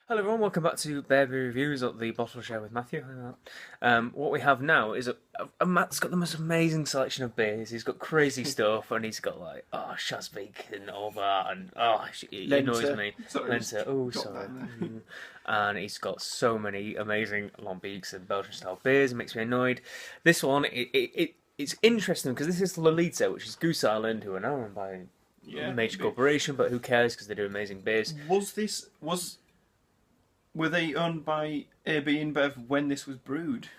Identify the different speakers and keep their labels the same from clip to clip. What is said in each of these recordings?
Speaker 1: Hello everyone, welcome back to Bear Reviews at the Bottle Show with Matthew. What we have now is Matt's got the most amazing selection of beers. He's got crazy stuff, and he's got like Shazvik and all that, and it annoys
Speaker 2: Lenta.
Speaker 1: me.
Speaker 2: Sorry,
Speaker 1: Lenta, oh
Speaker 2: got
Speaker 1: sorry.
Speaker 2: that in there.
Speaker 1: And he's got so many amazing Lambics and Belgian style beers. It makes me annoyed. This one, it's interesting because this is Lolita, which is Goose Island, who are now run by a major corporation, but who cares because they do amazing beers.
Speaker 2: Were they owned by AB InBev when this was brewed?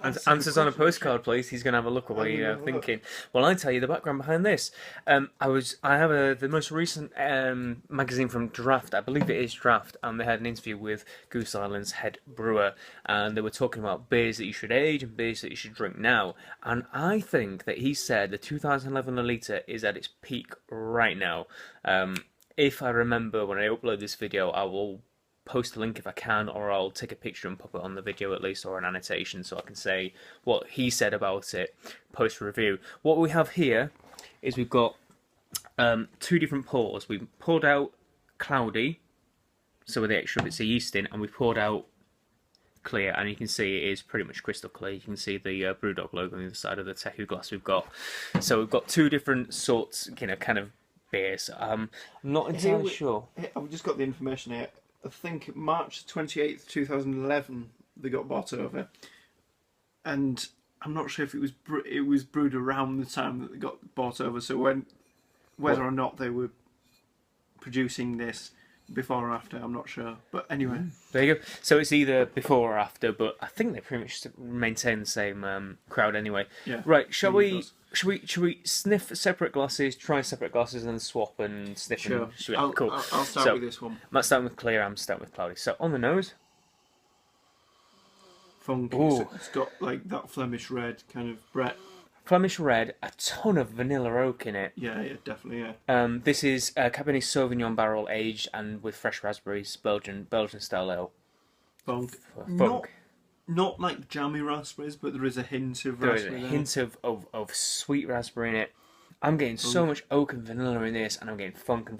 Speaker 1: Answers on a postcard, please. He's going to have a look at what you're thinking. Well, I tell you the background behind this. I have the most recent magazine from Draft. I believe it is Draft, and they had an interview with Goose Island's head brewer, and they were talking about beers that you should age and beers that you should drink now. And I think that he said the 2011 Lolita is at its peak right now. If I remember when I upload this video, I will post a link if I can, or I'll take a picture and pop it on the video at least, or an annotation, so I can say what he said about it post review. What we have here is we've got two different pours. We've poured out cloudy, so with the extra bits of yeast in, and we've poured out clear, and you can see it is pretty much crystal clear. You can see the Brewdog logo on the other side of the Tehu glass we've got. So we've got two different sorts, kind of beers. I'm not entirely sure.
Speaker 2: I've just got the information here. I think March 28th, 2011, they got bought over, and I'm not sure if it was brewed around the time that they got bought over. So whether or not they were producing this before or after, I'm not sure. But anyway,
Speaker 1: there you go. So it's either before or after, but I think they pretty much maintain the same crowd anyway.
Speaker 2: Yeah.
Speaker 1: Right. Shall we sniff separate glasses, try separate glasses, and then swap and sniff?
Speaker 2: Sure.
Speaker 1: Cool.
Speaker 2: I'll start with this one.
Speaker 1: Matt's starting with clear. I'm starting with cloudy. So on the nose,
Speaker 2: funky. It's got like that Flemish red kind of Brett.
Speaker 1: Flemish red, a ton of vanilla oak in it.
Speaker 2: Yeah, definitely, yeah.
Speaker 1: This is Cabernet Sauvignon barrel aged and with fresh raspberries, Belgian style ale.
Speaker 2: Funk. Not like jammy raspberries, but there is a hint of raspberry.
Speaker 1: There is a hint of sweet raspberry in it. I'm getting so much oak and vanilla in this, and I'm getting funk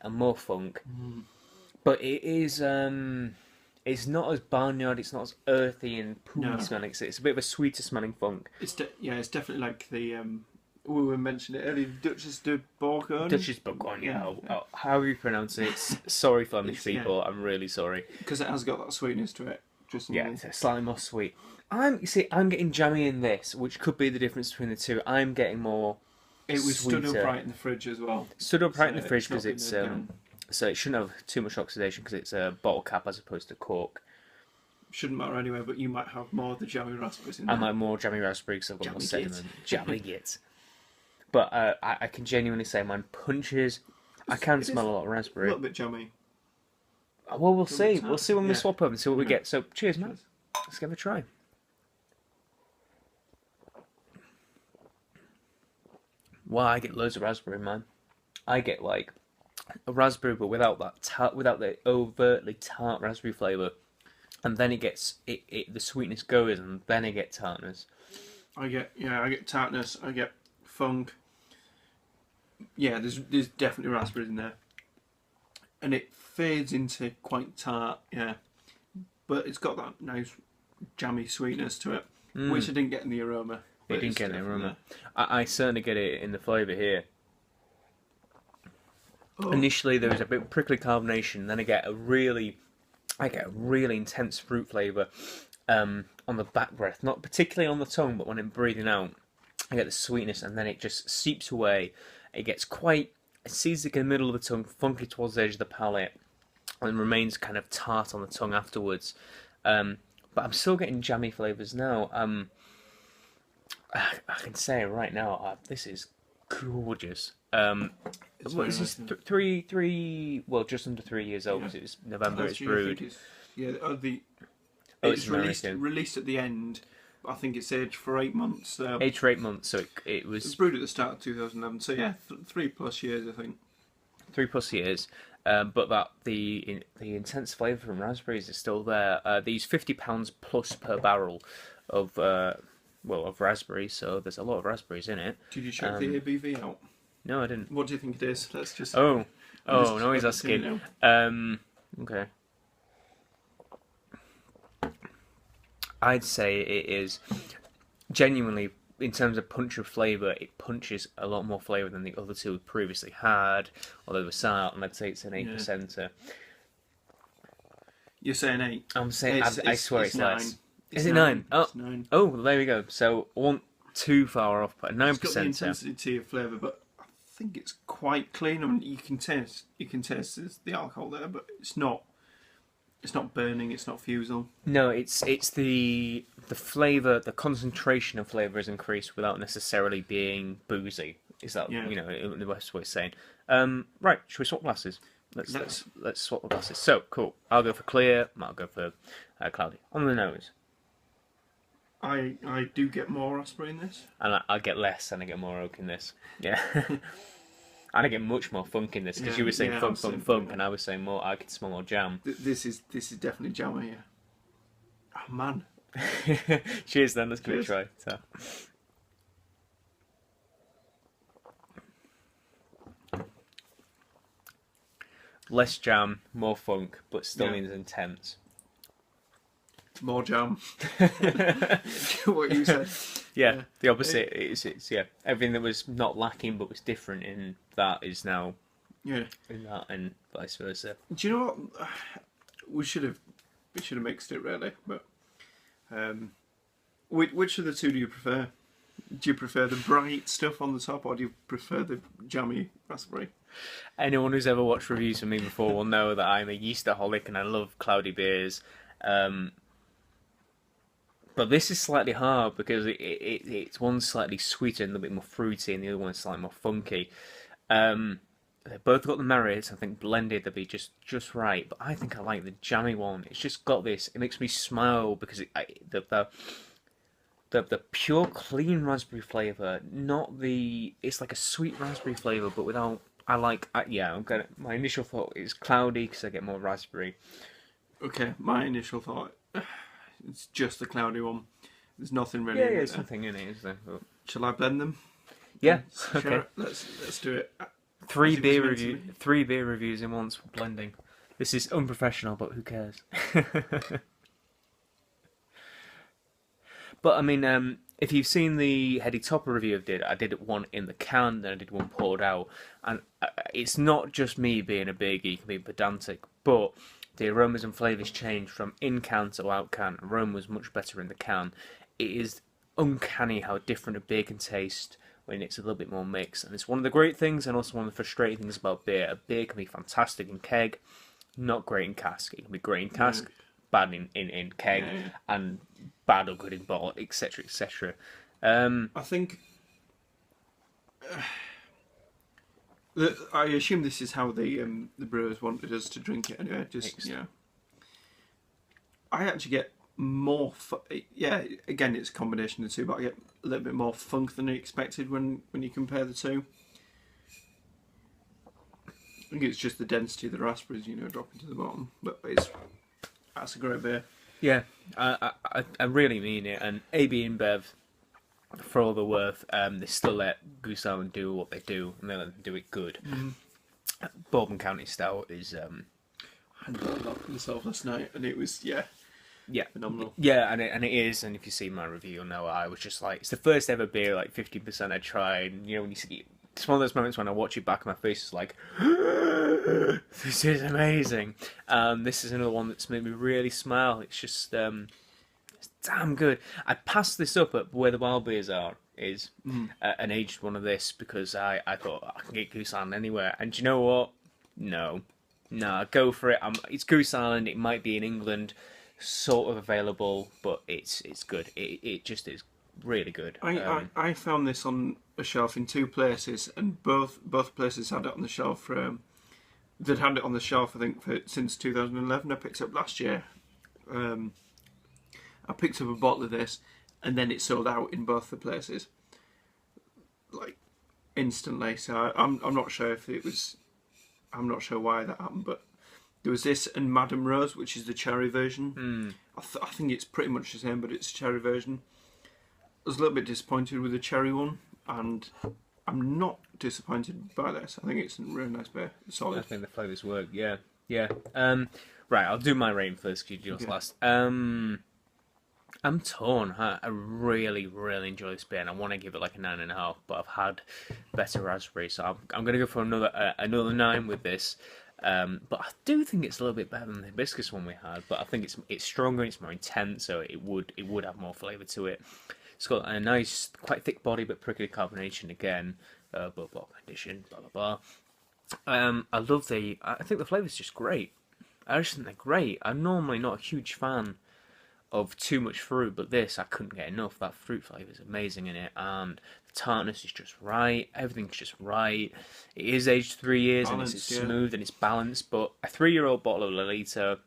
Speaker 1: and more funk. But it is, it's not as barnyard, it's not as earthy and pooey smelling. It's a bit of a sweeter smelling funk.
Speaker 2: It's definitely like the, we were mentioning it earlier, Duchess de Bourgogne.
Speaker 1: Duchess de Bourgogne, yeah. However you pronounce it. Sorry, Flemish people, I'm really sorry.
Speaker 2: Because it has got that sweetness to it.
Speaker 1: It's slightly more sweet. I'm getting jammy in this, which could be the difference between the two. I'm getting more.
Speaker 2: It was stood upright in the fridge as well.
Speaker 1: Stood upright in the fridge because it's so it shouldn't have too much oxidation because it's a bottle cap as opposed to cork.
Speaker 2: Shouldn't matter anyway, but you might have more of the jammy raspberries in there.
Speaker 1: I might more jammy raspberry because I've got more sediment. Jammy gits. But I can genuinely say mine punches. I can smell a lot of raspberry.
Speaker 2: A little bit jammy.
Speaker 1: Well, we'll see. We'll see when we swap them and see what we get. So, cheers, Matt. Let's give it a try. Wow, I get loads of raspberry, man. I get like a raspberry, but without that without the overtly tart raspberry flavour. And then it gets the sweetness goes, and then I get tartness.
Speaker 2: I get tartness. I get funk. Yeah, there's definitely raspberries in there, and it fades into quite tart. Yeah, but it's got that nice jammy sweetness to it, which I didn't get in the aroma.
Speaker 1: It didn't get in the aroma. I certainly get it in the flavour here. Initially, there was a bit of prickly carbonation, then I get a really intense fruit flavour on the back breath, not particularly on the tongue, but when I'm breathing out, I get the sweetness, and then it just seeps away. It gets quite acidic in the middle of the tongue, funky towards the edge of the palate, and remains kind of tart on the tongue afterwards. But I'm still getting jammy flavours now. I can say right now, this is gorgeous. This is well, just under 3 years old. Because it's November. It's brewed.
Speaker 2: It's released at the end. I think it's aged for 8 months. So
Speaker 1: aged for 8 months. So it was
Speaker 2: brewed at the start of 2011. So yeah, 3+ years, I think.
Speaker 1: 3+ years. but that the intense flavour from raspberries is still there. These £50 plus per barrel of of raspberries, so there's a lot of raspberries in it.
Speaker 2: Did you check the ABV out?
Speaker 1: No, I didn't.
Speaker 2: What do you think it is? Let's just.
Speaker 1: Oh,
Speaker 2: just
Speaker 1: no, he's
Speaker 2: look at it
Speaker 1: asking.
Speaker 2: now.
Speaker 1: Okay. I'd say it is genuinely, in terms of punch of flavour, it punches a lot more flavour than the other two we previously had, although they were sour, and I'd say it's an 8%er.
Speaker 2: You're saying 8?
Speaker 1: I'm saying, I swear it's less.
Speaker 2: 9.
Speaker 1: Is it 9? Oh,
Speaker 2: It's 9.
Speaker 1: oh, well, there we go. So, I wasn't too far off, but a 9%.
Speaker 2: It's got the intensity of flavour, but I think it's quite clean. I mean, you can taste the alcohol there, but it's not burning. It's not fusel.
Speaker 1: No, it's the flavour, the concentration of flavour is increased without necessarily being boozy. Is that the best way of saying? Right, should we swap glasses? Let's swap the glasses. So cool. I'll go for clear. I'll go for cloudy. On the nose.
Speaker 2: I do get more raspberry in this,
Speaker 1: And I get less, and I get more oak in this. Yeah. And I get much more funk in this because you were saying funk, and I was saying more. I could smell more jam.
Speaker 2: This is definitely jammer here. Oh man!
Speaker 1: Cheers, then. Let's give it a try. So. Less jam, more funk, but still means intense.
Speaker 2: More jam. What you said.
Speaker 1: Yeah, the opposite. It's everything that was not lacking but was different in that is now in that, and vice versa.
Speaker 2: Do you know what? We should have mixed it really, but which of the two do you prefer? Do you prefer the bright stuff on the top, or do you prefer the jammy raspberry?
Speaker 1: Anyone who's ever watched reviews from me before will know that I'm a yeastaholic and I love cloudy beers. But this is slightly hard because it's one slightly sweeter and a little bit more fruity, and the other one is slightly more funky. They've both got the merits. I think blended they'll be just right. But I think I like the jammy one. It's just got this. It makes me smile because the pure clean raspberry flavour, not the. It's like a sweet raspberry flavour, but without. My initial thought is cloudy because I get more raspberry.
Speaker 2: Okay, my initial thought. It's just the cloudy one. There's nothing really.
Speaker 1: Yeah, there's nothing in it, is there? But...
Speaker 2: Shall I blend them?
Speaker 1: Yeah.
Speaker 2: Sure.
Speaker 1: Okay.
Speaker 2: Let's do it.
Speaker 1: 3 beer reviews in once for blending. This is unprofessional, but who cares? But I mean, if you've seen the Heady Topper review I did one in the can, then I did one poured out, and it's not just me being a big geek and being pedantic, but the aromas and flavours change from in can to out can. Aroma was much better in the can. It is uncanny how different a beer can taste when it's a little bit more mixed, and it's one of the great things and also one of the frustrating things about beer. A beer can be fantastic in keg, not great in cask. It can be great in cask, bad in keg, and bad or good in bottle, etc., etc.
Speaker 2: I think. I assume this is how the brewers wanted us to drink it anyway. I actually get more. Again, it's a combination of the two, but I get a little bit more funk than I expected when you compare the two. I think it's just the density of the raspberries, dropping to the bottom. But that's a great beer.
Speaker 1: Yeah, I really mean it. And AB InBev, for all they're worth, they still let Goose Island do what they do, and they let them do it good. Bourbon County Stout is.
Speaker 2: I had that for myself last night, and it was phenomenal.
Speaker 1: Yeah, and it is. And if you see my review, you'll know I was just like, it's the first ever beer, like 50% I tried. And, when you see, it's one of those moments when I watch it back, my face is like, this is amazing. This is another one that's made me really smile. It's just, it's damn good. I passed this up at where the wild beers is an aged one of this because I thought I can get Goose Island anywhere. And do you know what? No, go for it. It's Goose Island. It might be in England, sort of available, but it's good. It just is really good.
Speaker 2: I found this on a shelf in 2 places, and both places had it on the shelf. They'd had it on the shelf, I think, since 2011. I picked it up last year. I picked up a bottle of this, and then it sold out in both the places, like instantly. So I'm not sure if it was I'm not sure why that happened, but there was this and Madame Rose, which is the cherry version. I think it's pretty much the same, but it's a cherry version. I was a little bit disappointed with the cherry one, and I'm not disappointed by this. I think it's a really nice beer. It's solid.
Speaker 1: I think the flavours work. Yeah, yeah. Right, I'll do my rating first because you just last. I'm torn. I really, really enjoy this beer, and I want to give it like a 9.5. But I've had better raspberry, so I'm going to go for another 9 with this. But I do think it's a little bit better than the hibiscus one we had. But I think it's stronger, it's more intense, so it would have more flavour to it. It's got a nice, quite thick body, but prickly carbonation again. But bottle condition, blah blah blah. I love the. I think the flavour's just great. I just think they're great. I'm normally not a huge fan of too much fruit, but this I couldn't get enough. That fruit flavour is amazing in it, and the tartness is just right. Everything's just right. It is aged 3 years, and it's smooth and it's balanced. But a 3-year-old bottle of Lolita,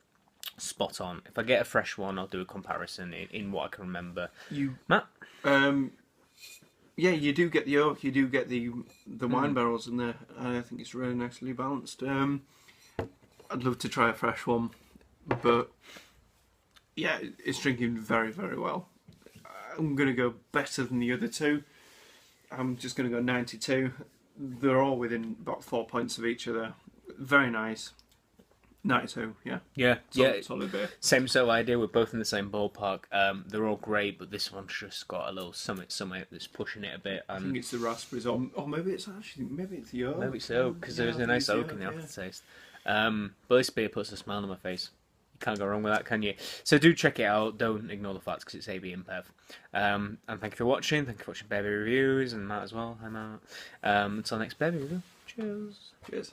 Speaker 1: spot on. If I get a fresh one, I'll do a comparison in what I can remember. Matt?
Speaker 2: Yeah, you do get the oak, you do get the wine barrels in there. I think it's really nicely balanced. I'd love to try a fresh one, but yeah, it's drinking very, very well. I'm going to go better than the other two. I'm just going to go 92. They're all within about 4 points of each other. Very nice. 92, yeah. Solid beer.
Speaker 1: Same sort of idea. We're both in the same ballpark. They're all great, but this one's just got a little something that's pushing it a bit.
Speaker 2: I think it's the raspberries, or maybe it's the oak.
Speaker 1: Maybe it's the oak, because there's a nice oak in the aftertaste. But this beer puts a smile on my face. You can't go wrong with that, can you? So do check it out. Don't ignore the facts, because it's AB InBev. And thank you for watching. Thank you for watching Baby Reviews, and Matt as well. Hi, Matt. Until next Baby Review. Cheers.
Speaker 2: Cheers.